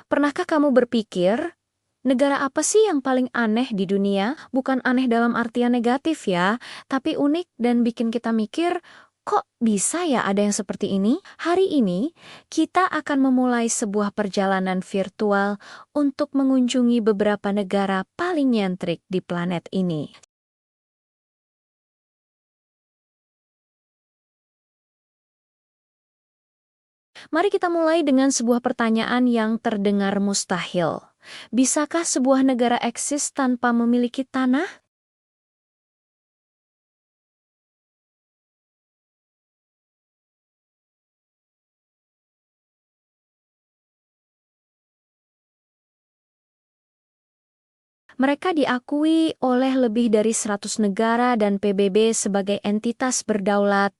Pernahkah kamu berpikir, negara apa sih yang paling aneh di dunia? Bukan aneh dalam artian negatif ya, tapi unik dan bikin kita mikir, kok bisa ya ada yang seperti ini? Hari ini, kita akan memulai sebuah perjalanan virtual untuk mengunjungi beberapa negara paling nyentrik di planet ini. Mari kita mulai dengan sebuah pertanyaan yang terdengar mustahil. Bisakah sebuah negara eksis tanpa memiliki tanah? Mereka diakui oleh lebih dari 100 negara dan PBB sebagai entitas berdaulat,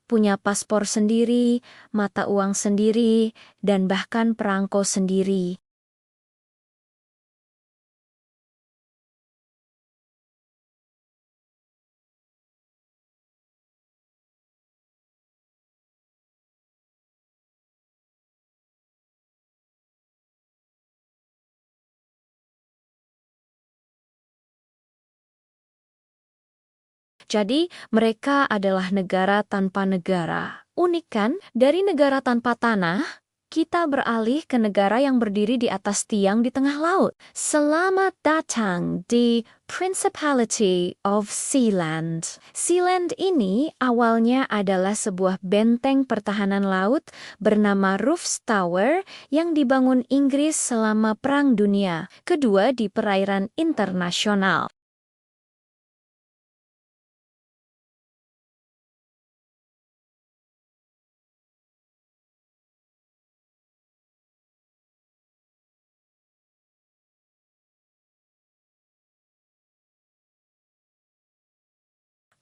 punya paspor sendiri, mata uang sendiri, dan bahkan perangko sendiri. Jadi, mereka adalah negara tanpa negara. Unik kan? Dari negara tanpa tanah, kita beralih ke negara yang berdiri di atas tiang di tengah laut. Selamat datang di Principality of Sealand. Sealand ini awalnya adalah sebuah benteng pertahanan laut bernama Roofs Tower yang dibangun Inggris selama Perang Dunia Kedua di perairan internasional.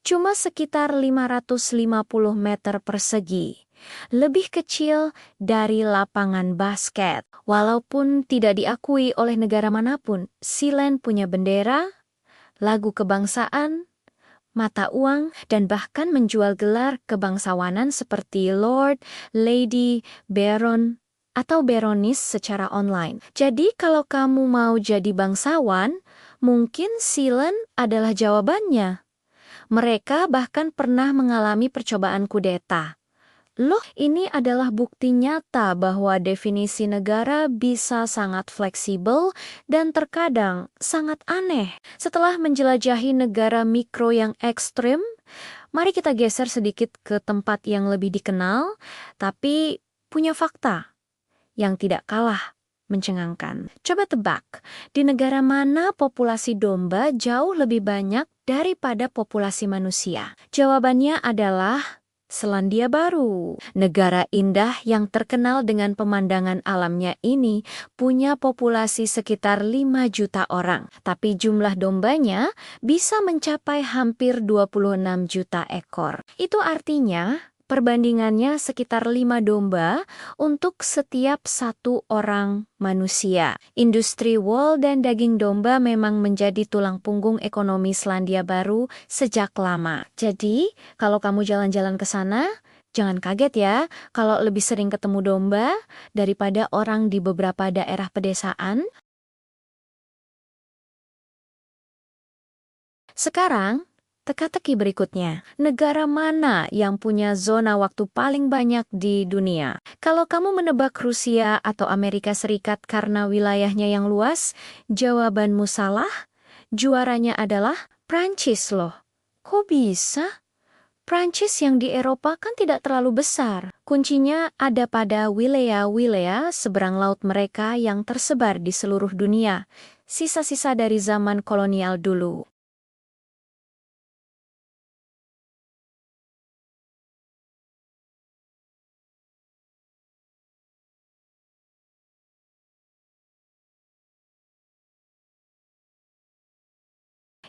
Cuma sekitar 550 meter persegi, lebih kecil dari lapangan basket. Walaupun tidak diakui oleh negara manapun, Sealand punya bendera, lagu kebangsaan, mata uang, dan bahkan menjual gelar kebangsawanan seperti Lord, Lady, Baron, atau Baroness secara online. Jadi kalau kamu mau jadi bangsawan, mungkin Sealand adalah jawabannya. Mereka bahkan pernah mengalami percobaan kudeta. Loh, ini adalah bukti nyata bahwa definisi negara bisa sangat fleksibel dan terkadang sangat aneh. Setelah menjelajahi negara mikro yang ekstrim, mari kita geser sedikit ke tempat yang lebih dikenal, tapi punya fakta yang tidak kalah mencengangkan. Coba tebak, di negara mana populasi domba jauh lebih banyak daripada populasi manusia? Jawabannya adalah Selandia Baru. Negara indah yang terkenal dengan pemandangan alamnya ini punya populasi sekitar 5 juta orang, tapi jumlah dombanya bisa mencapai hampir 26 juta ekor. Itu artinya perbandingannya sekitar 5 domba untuk setiap satu orang manusia. Industri wol dan daging domba memang menjadi tulang punggung ekonomi Selandia Baru sejak lama. Jadi, kalau kamu jalan-jalan ke sana, jangan kaget ya kalau lebih sering ketemu domba daripada orang di beberapa daerah pedesaan. Sekarang, teka-teki berikutnya. Negara mana yang punya zona waktu paling banyak di dunia? Kalau kamu menebak Rusia atau Amerika Serikat karena wilayahnya yang luas, jawabanmu salah. Juaranya adalah Prancis loh. Kok bisa? Prancis yang di Eropa kan tidak terlalu besar. Kuncinya ada pada wilayah-wilayah seberang laut mereka yang tersebar di seluruh dunia. Sisa-sisa dari zaman kolonial dulu.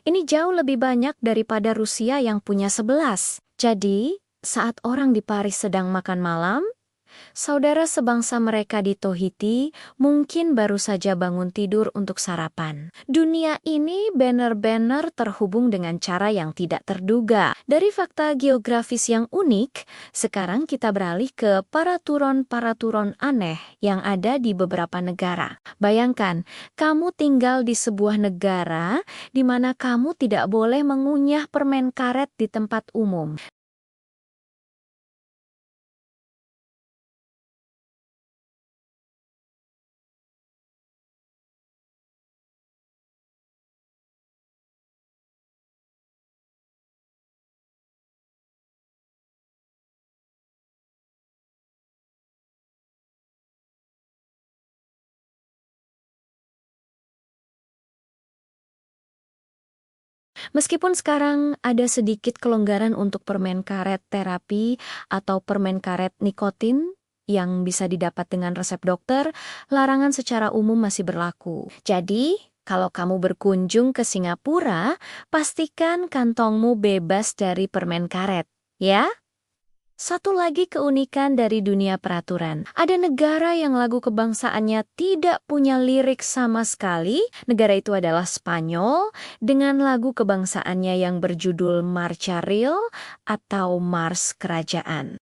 Ini jauh lebih banyak daripada Rusia yang punya 11. Jadi, saat orang di Paris sedang makan malam, Saudara sebangsa mereka di Tahiti mungkin baru saja bangun tidur untuk sarapan. Dunia ini benar-benar terhubung dengan cara yang tidak terduga. Dari fakta geografis yang unik, sekarang kita beralih ke peraturan-peraturan aneh yang ada di beberapa negara. Bayangkan, kamu tinggal di sebuah negara di mana kamu tidak boleh mengunyah permen karet di tempat umum. Meskipun sekarang ada sedikit kelonggaran untuk permen karet terapi atau permen karet nikotin yang bisa didapat dengan resep dokter, larangan secara umum masih berlaku. Jadi, kalau kamu berkunjung ke Singapura, pastikan kantongmu bebas dari permen karet, ya? Satu lagi keunikan dari dunia peraturan. Ada negara yang lagu kebangsaannya tidak punya lirik sama sekali. Negara itu adalah Spanyol dengan lagu kebangsaannya yang berjudul Marcha Real atau Mars Kerajaan.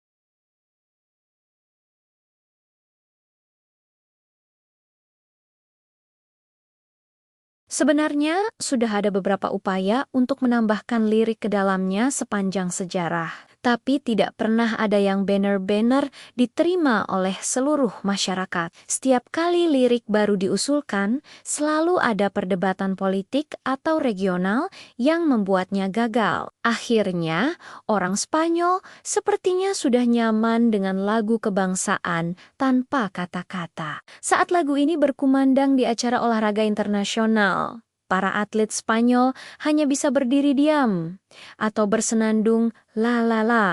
Sebenarnya, sudah ada beberapa upaya untuk menambahkan lirik ke dalamnya sepanjang sejarah, tapi tidak pernah ada yang benar-benar diterima oleh seluruh masyarakat. Setiap kali lirik baru diusulkan, selalu ada perdebatan politik atau regional yang membuatnya gagal. Akhirnya, orang Spanyol sepertinya sudah nyaman dengan lagu kebangsaan tanpa kata-kata. Saat lagu ini berkumandang di acara olahraga internasional, para atlet Spanyol hanya bisa berdiri diam atau bersenandung la la la.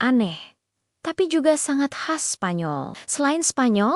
Aneh, tapi juga sangat khas Spanyol. Selain Spanyol,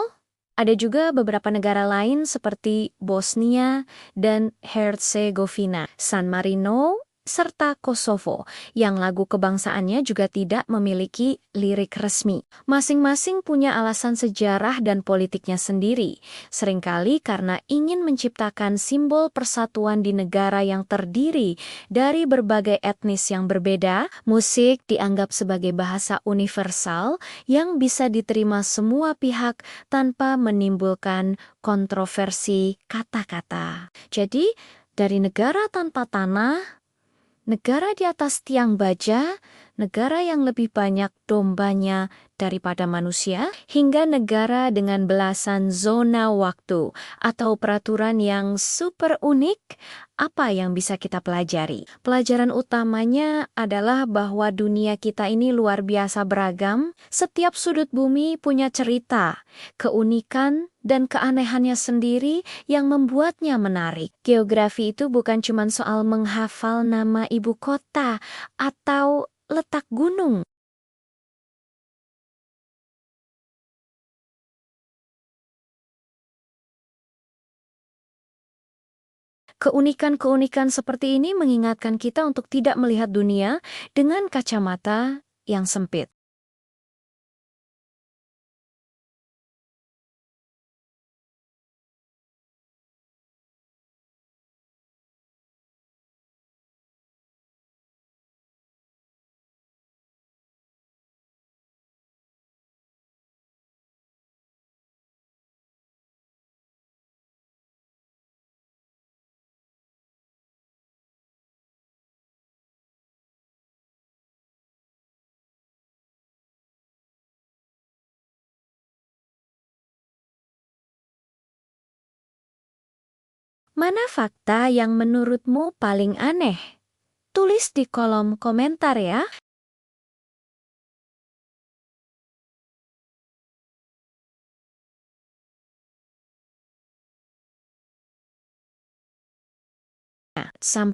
ada juga beberapa negara lain seperti Bosnia dan Herzegovina, San Marino, serta Kosovo, yang lagu kebangsaannya juga tidak memiliki lirik resmi. Masing-masing punya alasan sejarah dan politiknya sendiri, seringkali karena ingin menciptakan simbol persatuan di negara yang terdiri dari berbagai etnis yang berbeda. Musik dianggap sebagai bahasa universal yang bisa diterima semua pihak tanpa menimbulkan kontroversi kata-kata. Jadi, dari negara tanpa tanah, negara di atas tiang baja, negara yang lebih banyak dombanya daripada manusia, hingga negara dengan belasan zona waktu atau peraturan yang super unik, apa yang bisa kita pelajari? Pelajaran utamanya adalah bahwa dunia kita ini luar biasa beragam, setiap sudut bumi punya cerita, keunikan, dan keanehannya sendiri yang membuatnya menarik. Geografi itu bukan cuma soal menghafal nama ibu kota atau letak gunung. Keunikan-keunikan seperti ini mengingatkan kita untuk tidak melihat dunia dengan kacamata yang sempit. Mana fakta yang menurutmu paling aneh? Tulis di kolom komentar ya. Sampai